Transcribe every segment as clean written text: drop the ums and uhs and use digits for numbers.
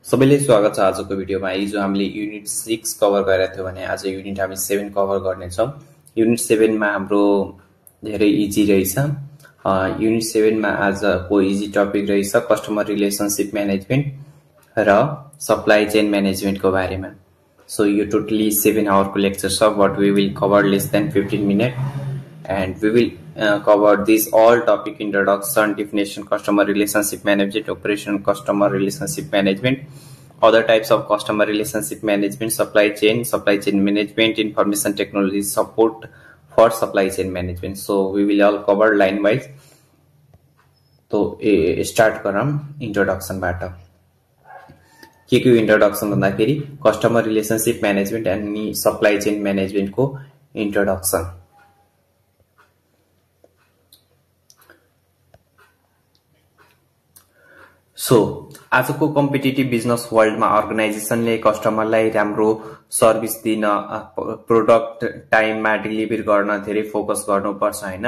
सबैले स्वागत छ आजको भिडियोमा। हिजो हामीले युनिट 6 कभर गरेका थियौं भने आज युनिट हामी 7 कभर गर्नेछौं। युनिट 7 मा हाम्रो धेरै इजी रहेछ। युनिट 7 मा आजको इजी टपिक रहेछ कस्टमर रिलेशनशिप म्यानेजमेन्ट र सप्लाई चेन म्यानेजमेन्टको बारेमा। सो यो टोटली 7 आवर को लेक्चर छ, but we will cover less than 15 minute and we will cover this all topic: introduction, definition, customer relationship management, operation customer relationship management, other types of customer relationship management, supply chain management, information technology support for supply chain management. So we will all cover line wise. तो start गरौँ introduction बाट। के introduction भन्दाखेरि customer relationship management अनि supply chain management को introduction। So आजको competitive business वर्ल्डमा अर्गनाइजेसनले कस्टमरलाई राम्रो सर्भिस दिन, प्रोडक्ट टाइममा डेलिभर गर्न धेरै फोकस गर्नुपर्छ हैन।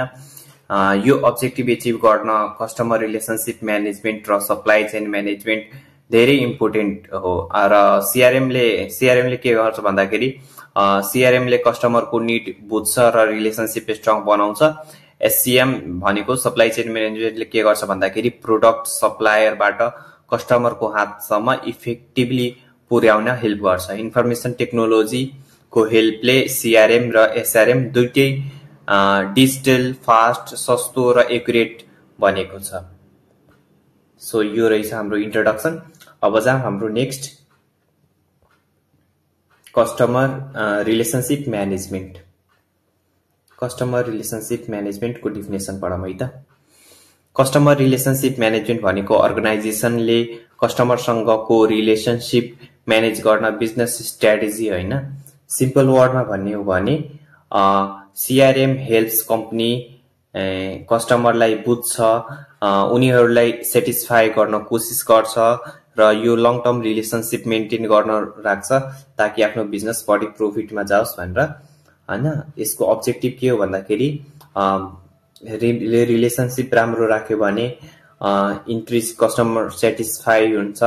यो अब्जेक्टिभ एचिभ गर्न कस्टमर रिलेशनशिप म्यानेजमेन्ट र सप्लाई चेन म्यानेजमेन्ट धेरै इम्पोर्टेन्ट हो। र सीआरएम ले के गर्छ भन्दाखेरि सीआरएम ले कस्टमरको नीड बुझ्छ र रिलेशनशिप स्ट्रङ बनाउँछ। एससीएम भनेको सप्लाई चेन म्यानेजमेन्टले के गर्छ भन्दाखेरि प्रोडक्ट सप्लायरबाट कस्टमरको हातसम्म इफेक्टिभली पुर्याउन हेल्प गर्छ। इन्फर्मेसन टेक्नोलोजी को हेल्पले सीआरएम र एसआरएम दुईटै डिजिटल, फास्ट, सस्तो र एक्युरेट बनेको छ। सो यो रहेछ हाम्रो इन्ट्रोडक्सन। अब जाउँ हाम्रो next customer relationship management. Customer relationship management को डेफिनेसन पढौँ है त। कस्टमर रिलेशनशिप म्यानेजमेन्ट भनेको अर्गनाइजेसनले कस्टमरसँगको रिलेशनशिप म्यानेज गर्न बिजनेस स्ट्र्याटेजी हैन। सिम्पल वर्डमा भन्ने हो भने सीआरएम हेल्प्स कम्पनी कस्टमरलाई बुझ्छ, उनीहरूलाई सेटिस्फाई गर्न कोसिस गर्छ र यो लङ टर्म रिलेशनशिप मेन्टेन गर्न राख्छ ताकि आफ्नो बिजनेस बढी प्रोफिटमा जाओस् भनेर हैन। यसको अब्जेक्टिभ के हो भन्दाखेरि रिलेशनशिप राम्रो राख्यो भने इन्क्रिज कस्टमर सेटिस्फाई हुन्छ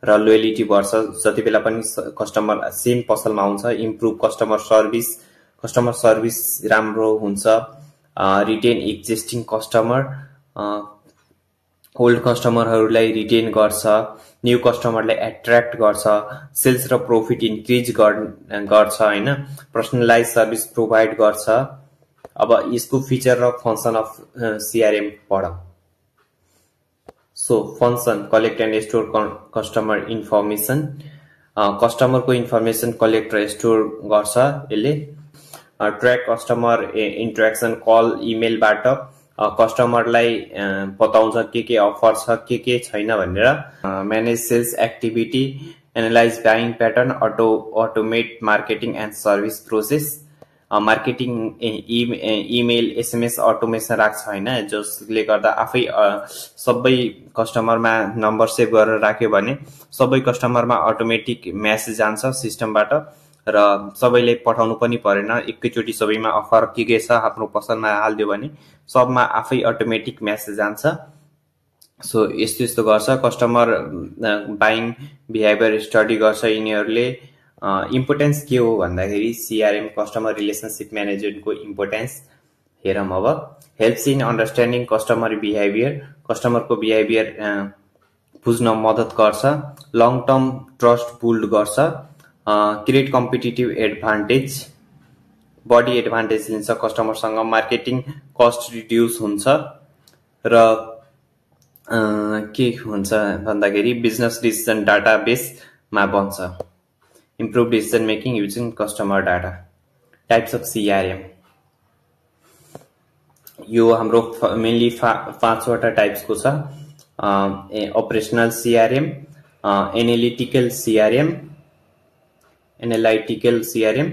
र लोयलिटी बढ्छ। जति बेला पनि कस्टमर सेम पसलमा आउँछ, इम्प्रुभ कस्टमर सर्भिस राम्रो हुन्छ, रिटेन एक्जिस्टिङ कस्टमर, ओल्ड कस्टमरहरूलाई रिटेन गर्छ, न्यू कस्टमरलाई एट्र्याक्ट गर्छ, सेल्स र प्रॉफिट इन्क्रिज गर्छ हैन, पर्सनलाइज सर्भिस प्रोभाइड गर्छ। अब यसको फीचर र फंक्शन अफ सीआरएम पढौं। So function collect and store customer information. कस्टमरको इन्फर्मेसन कलेक्ट र स्टोर गर्छ यसले। ट्र्याक कस्टमर इन्टरेक्सन, कल, इमेलबाट कस्टमरलाई बताउँछ के अफर छ, के छैन भनेर। Manage sales activity, analyze buying pattern, automate marketing and service process. Marketing email, SMS automation राख्छ हैन, जसले गर्दा आफै सबै कस्टमरमा नम्बर सेभ गरेर राख्यो भने सबै कस्टमरमा अटोमेटिक मेसेज जान्छ सिस्टमबाट र सबैले पठाउनु पनि परेन। एकैचोटी सबैमा अफर के छ आफ्नो पसलमा हाल्दियो भने सबमा आफै अटोमेटिक मेसेज जान्छ। सो यस्तो गर्छ। कस्टमर बाइङ बिहेभियर स्टडी गर्छ यिनीहरूले। इम्पोर्टेन्स के हो भन्दाखेरि सीआरएम कस्टमर रिलेशनशिप म्यानेजमेन्टको इम्पोर्टेन्स हेरौँ अब। Helps in understanding customer behaviour, कस्टमरको बिहेभियर बुझ्न मद्दत गर्छ। लङ टर्म ट्रस्ट बिल्ड गर्छ। Create competitive advantage, body advantage लिन्छ कस्टमरसँग। मार्केटिङ कस्ट रिड्युस हुन्छ र के हुन्छ भन्दाखेरि बिजनेस डिसिजन डाटाबेसमा बन्छ। Improve decision making using customer data. Types of CRM, यो हाम्रो मेनली 5वटा टाइप्सको छ। Operational CRM, analytical CRM,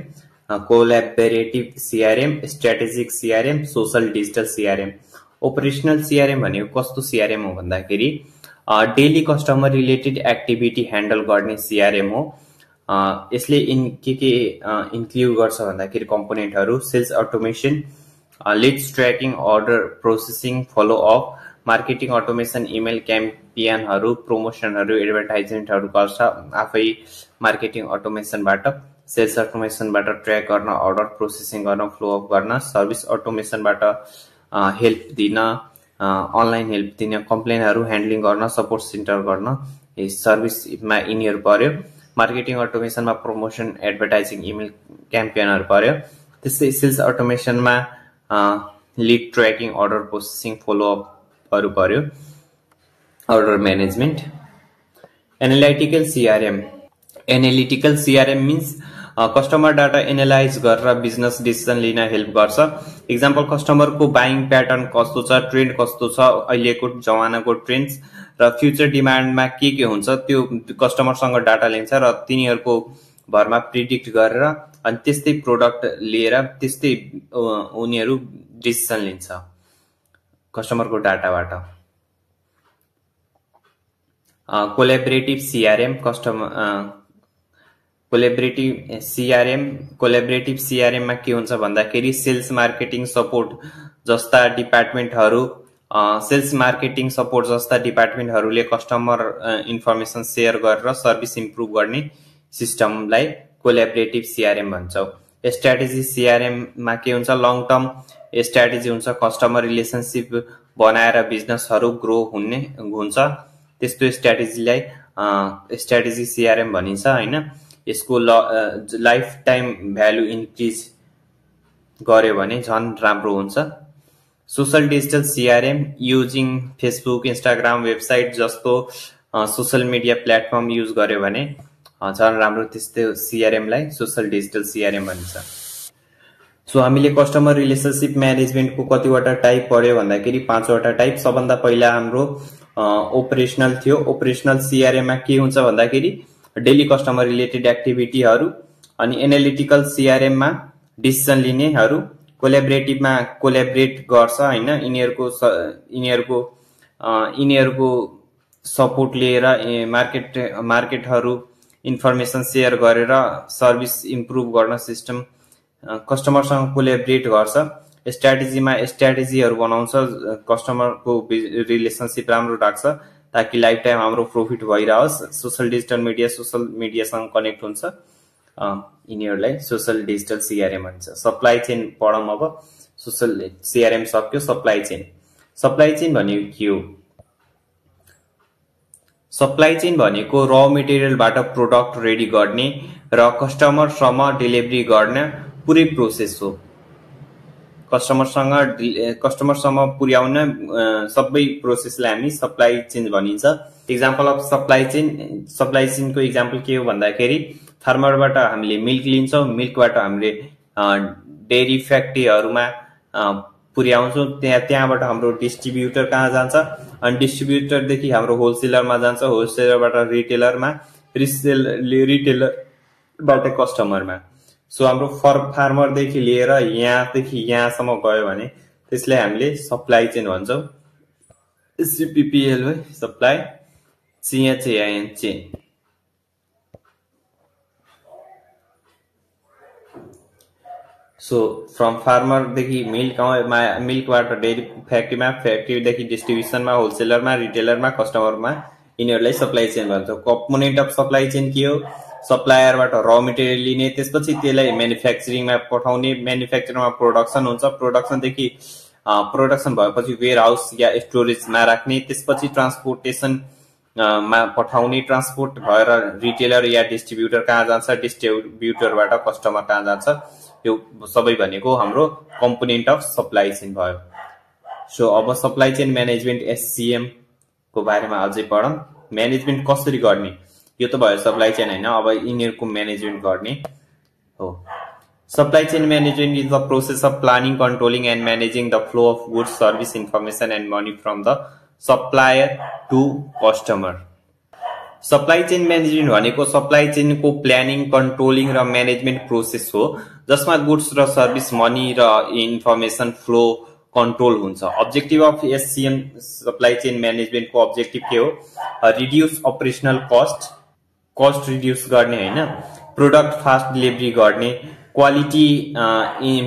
collaborative CRM, strategic CRM, social digital CRM. Operational CRM भनेको कस्तो सीआरएम हो भन्दाखेरि daily customer related activity handle गर्ने सीआरएम हो। यसले के इन्क्लुड गर्छ भन्दाखेरि कम्पोनेन्टहरू: sales automation, leads tracking, order processing, follow up, marketing automation, email क्याम्पेनहरु, प्रमोसनहरु, एडभर्टाइजमेन्टहरु गर्छ आफै मार्केटिङ अटोमेसनबाट। सेल्स अटोमेसनबाट ट्र्याक गर्न, अर्डर प्रोसेसिङ गर्न, फ्लो अप गर्न, सर्भिस अटोमेसनबाट हेल्प दिन, अनलाइन हेल्प दिन, कम्प्लेनहरु ह्यान्डलिङ गर्न, सपोर्ट सेन्टर गर्न, सर्भिसमा यिनीहरु पर्यो। मार्केटिङ अटोमेसनमा प्रमोसन, एडभर्टाइजिङ, इमेल क्याम्पेनहरु पर्यो। त्यस्तै सेल्स अटोमेसनमा lead tracking, order processing, follow अपहरु पर्यो, order management. Analytical CRM. Analytical CRM means customer data analyze गरेर बिजनेस डिसिजन लिन हेल्प गर्छ। एक्जाम्पल, कस्टमरको बाइङ प्याटर्न कस्तो छ, ट्रेन्ड कस्तो छ, अहिलेको जमानाको ट्रेन्ड्स र फ्युचर डिमान्डमा के हुन्छ त्यो कस्टमरसँग डाटा लिन्छ र तिनीहरूको भरमा प्रिडिक्ट गरेर अनि त्यस्तै प्रोडक्ट लिएर त्यस्तै उनीहरू डिसिजन लिन्छ कस्टमरको डाटाबाट। कोल्याबोरेटिभ सीआरएम, कोल्याबोरेटिभ सीआरएममा के हुन्छ भन्दाखेरि सेल्स मार्केटिङ सपोर्ट जस्ता डिपार्टमेन्टहरूले कस्टमर इन्फर्मेसन सेयर गरेर सर्भिस इम्प्रुभ गर्ने सिस्टमलाई कोल्याबोरेटिभ सीआरएम भन्छौँ। स्ट्र्याटेजी सीआरएममा के हुन्छ, लङ टर्म स्ट्र्याटेजी हुन्छ, कस्टमर रिलेसनसिप बनाएर बिजनेसहरू ग्रो हुन्छ, त्यस्तो स्ट्र्याटेजीलाई स्ट्र्याटेजी सीआरएम भनिन्छ हैन। यसको लाइफ टाइम भ्यालु इन्क्रिज गर्यो भने झन् राम्रो हुन्छ। Social digital CRM, using Facebook, Instagram, website जस्तो सोशल मिडिया प्लेटफर्म युज गर्यो भने झन् राम्रो, त्यस्तो सीआरएमलाई सोशल डिजिटल सीआरएम भनिन्छ। सो हामीले कस्टमर रिलेसनसिप म्यानेजमेन्टको कतिवटा टाइप पढ्यो भन्दाखेरि 5 वटा टाइप। सबभन्दा पहिला हाम्रो ओपरेसनल थियो। ओपरेसनल सीआरएममा के हुन्छ भन्दाखेरि डेली कस्टमर रिलेटेड एक्टिभिटीहरू, अनि एनालिटिकल सीआरएममा डिसिजन लिनेहरू, कोल्याबोरेटिभमा कोल्याबोरेट गर्छ हैन, यिनीहरूको सपोर्ट लिएर मार्केटहरू इन्फर्मेसन सेयर गरेर सर्भिस इम्प्रुभ गर्न सिस्टम कस्टमरसँग कोल्याबोरेट गर्छ। स्ट्र्याटेजीमा स्ट्र्याटेजीहरू बनाउँछ, कस्टमरको रिलेसनसिप राम्रो राख्छ ताकि लाइफ टाइम हाम्रो प्रॉफिट भइरहोस्। सोशल मिडियासँग कनेक्ट हुन्छ, यिनीहरूलाई सोशल डिजिटल सीआरएम भन्छ। सप्लाई चेन पढौँ अब। सोशल सीआरएम सक्यो। सप्लाई चेन भनेको के हो? सप्लाई चेन भनेको र मेटेरियलबाट प्रोडक्ट रेडी गर्ने र कस्टमरसम्म डेलिभरी गर्ने पुरै प्रोसेस हो। कस्टमरसम्म पुर्याउन सबै प्रोसेसलाई हामी सप्लाई चेन भनिन्छ। एक्जाम्पल अफ सप्लाई चेनको एक्जाम्पल के हो भन्दाखेरि फार्मरबाट हामीले मिल्क लिन्छौँ, मिल्कबाट हामीले डेरी फ्याक्ट्रीहरूमा पुर्याउँछौँ, त्यहाँबाट हाम्रो डिस्ट्रिब्युटर कहाँ जान्छ, अनि डिस्ट्रिब्युटरदेखि हाम्रो होलसेलरमा जान्छ, होलसेलरबाट रिटेलरमा, रिटेलरबाट कस्टमरमा। सो हाम्रो फार्मरदेखि लिएर यहाँदेखि यहाँसम्म गयो भने त्यसलाई हामीले सप्लाई चेन भन्छौँ। CPPL supply, CHAIN chain. So from फार्मरदेखि मिल्कबाट डेरी फ्याक्ट्रीमा, फ्याक्ट्रीदेखि डिस्ट्रिब्युसनमा, होलसेलरमा, रिटेलरमा, कस्टमरमा, यिनीहरूलाई सप्लाई चेन भन्छ। कम्पोनेन्ट अफ सप्लाई चेन के हो? सप्लायरबाट र मेटेरियल लिने, त्यसपछि त्यसलाई म्यानुफ्याक्चरिङमा पठाउने, म्यानुफ्याक्चरमा प्रोडक्सन हुन्छ, प्रोडक्सन भएपछि वेयर हाउस या स्टोरेजमा राख्ने, त्यसपछि ट्रान्सपोर्टेसनमा पठाउने, ट्रान्सपोर्ट भएर रिटेलर या डिस्ट्रिब्युटर कहाँ जान्छ, डिस्ट्रिब्युटरबाट कस्टमर कहाँ जान्छ। यो सबै भनेको हाम्रो कम्पोनेन्ट अफ सप्लाई चेन भयो। सो अब सप्लाई चेन म्यानेजमेन्ट SCM को बारेमा अझै पढौँ। म्यानेजमेन्ट कसरी गर्ने, यो त भयो सप्लाई चेन हैन, अब यिनीहरूको म्यानेजमेन्ट गर्ने हो। Supply chain management is the process of planning, controlling and managing the flow of goods, service, information and money from the supplier to customer. Supply chain management भनेको सप्लाई चेनको planning, controlling र management process हो जसमा goods र service, money र information flow control हुन्छ। Objective of SCM supply chain म्यानेजमेन्टको objective के हो? रिड्युस अपरेसनल कस्ट रिड्युस गर्ने हैन, प्रोडक्ट फास्ट डेलिभरी गर्ने, क्वालिटी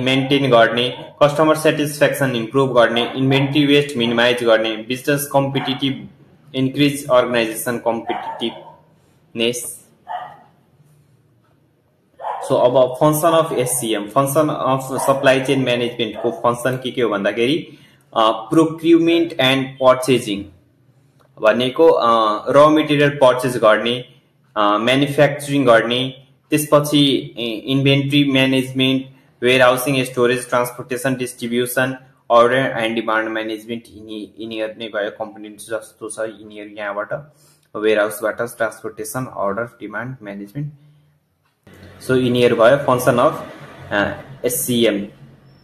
मेन्टेन गर्ने, कस्टमर सेटिस्फ्याक्सन इम्प्रुभ गर्ने, इन्भेन्ट्री वेस्ट मिनिमाइज गर्ने, business competitive increase organisation competitiveness. So अब function of SCM, function of supply chain management को फंक्शन के हो भन्दाखेरि प्रोक्युरमेन्ट एन्ड पर्चेजिङ भनेको र मटेरियल पर्चेज गर्ने, म्यानुफ्याक्चरिङ गर्ने, त्यसपछि inventory management, warehousing, storage, transportation, distribution, order and demand management यिनीहरू नै भयो कम्पोनेन्ट जस्तो छ। यिनीहरू यहाँबाट वेयरहाउसबाट transportation, order, demand management. So यिनीहरू भयो function of SCM,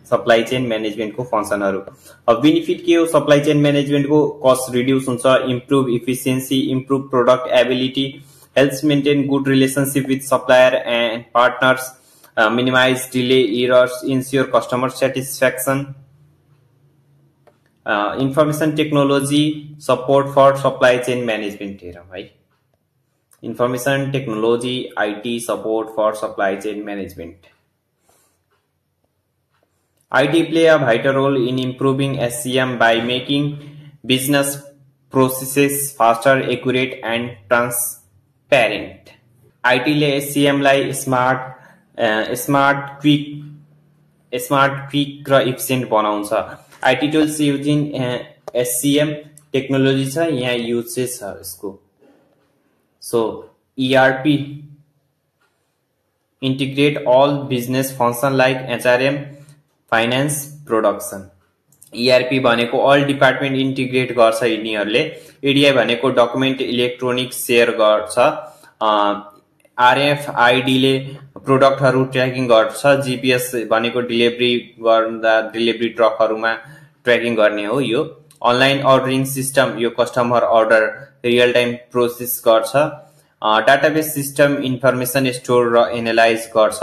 supply chain management को फंक्शनहरु। अब बेनिफिट के हो सप्लाई चेन मैनेजमेंट को? कस्ट रिड्यूस हुन्छ, improve efficiency, improve product ability, helps maintain good relationship with supplier and partners, minimize delay errors, ensure customer satisfaction, information technology support for supply chain management. हेरौँ है, Information technology IT support for supply chain management. IT play a vital role in improving SCM by making business processes faster, accurate and transparent. IT ले SCM लाई smart, quick र efficient बनाउँछ। IT tools using SCM technology छ, यहाँ uses छ इसको। So ERP integrate all business function like HRM, finance, production. ERP भनेको all department integrate गर्छ यिनीहरूले। EDI भनेको document electronic share गर्छ। RFID ले प्रोडक्टहरु ट्र्याकिङ गर्छ। GPS भनेको डिलिभरी गर्दा डिलिभरी ट्रकहरुमा ट्र्याकिङ गर्ने हो। यो अनलाइन अर्डरिङ सिस्टम, यो customer order real time process गर्छ। डाटाबेस सिस्टम इन्फर्मेसन स्टोर र एनालाइज गर्छ।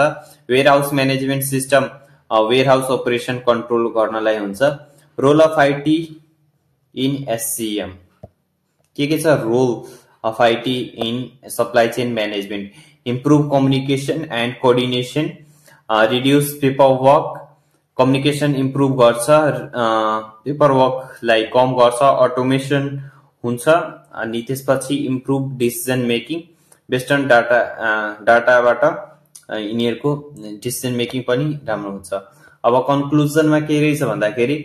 Warehouse management system warehouse operation control गर्नलाई हुन्छ। Role of IT in SCM के छ? Role of IT in supply chain management, improve communication and coordination, reduce paper work, communication improve गर्छ, paper वर्कलाई कम गर्छ, अटोमेसन हुन्छ। अनि त्यसपछि improve decision making, based on डाटाबाट यिनीहरूको डिसिजन मेकिङ पनि राम्रो हुन्छ। अब कन्क्लुजनमा के रहेछ भन्दाखेरि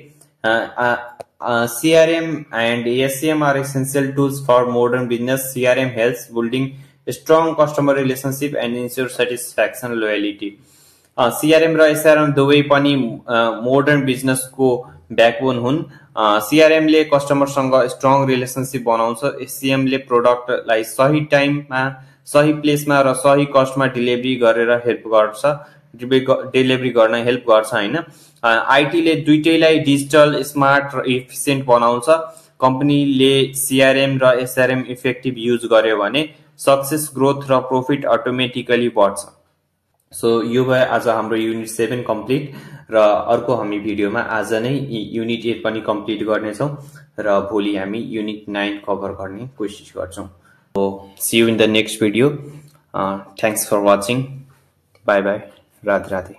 CRM and SCM are essential tools for modern business. CRM helps building a strong customer relationship and ensure satisfaction, loyalty. CRM र SRM दुवै पनि मोडर्न बिजनेस को ब्याकबोन हुन्। CRM ले कस्टमरसँग स्ट्रङ रिलेशनशिप बनाउँछ। SCM ले प्रोडक्टलाई सही टाइममा, सही प्लेसमा र सही कस्टमा डिलिभरी गरेर हेल्प गर्छ, डेलिभरी गर्न हेल्प गर्छ हैन। आईटी ले दुईटैलाई डिजिटल, स्मार्ट र एफिसिएन्ट बनाउँछ। कम्पनीले CRM र SRM इफेक्टिभ युज गर्यो भने सक्सेस, ग्रोथ र प्रॉफिट अटोमेटिकली बढ्छ। सो यो भयो आज हाम्रो युनिट 7 कम्प्लिट र अर्को हामी भिडियोमा आज नै युनिट 8 पनि कम्प्लिट गर्नेछौं र भोलि हामी युनिट 9 कभर गर्ने कोशिश गर्छौं। So see you in the next video. Thanks for watching. Bye bye. Radhe Radhe.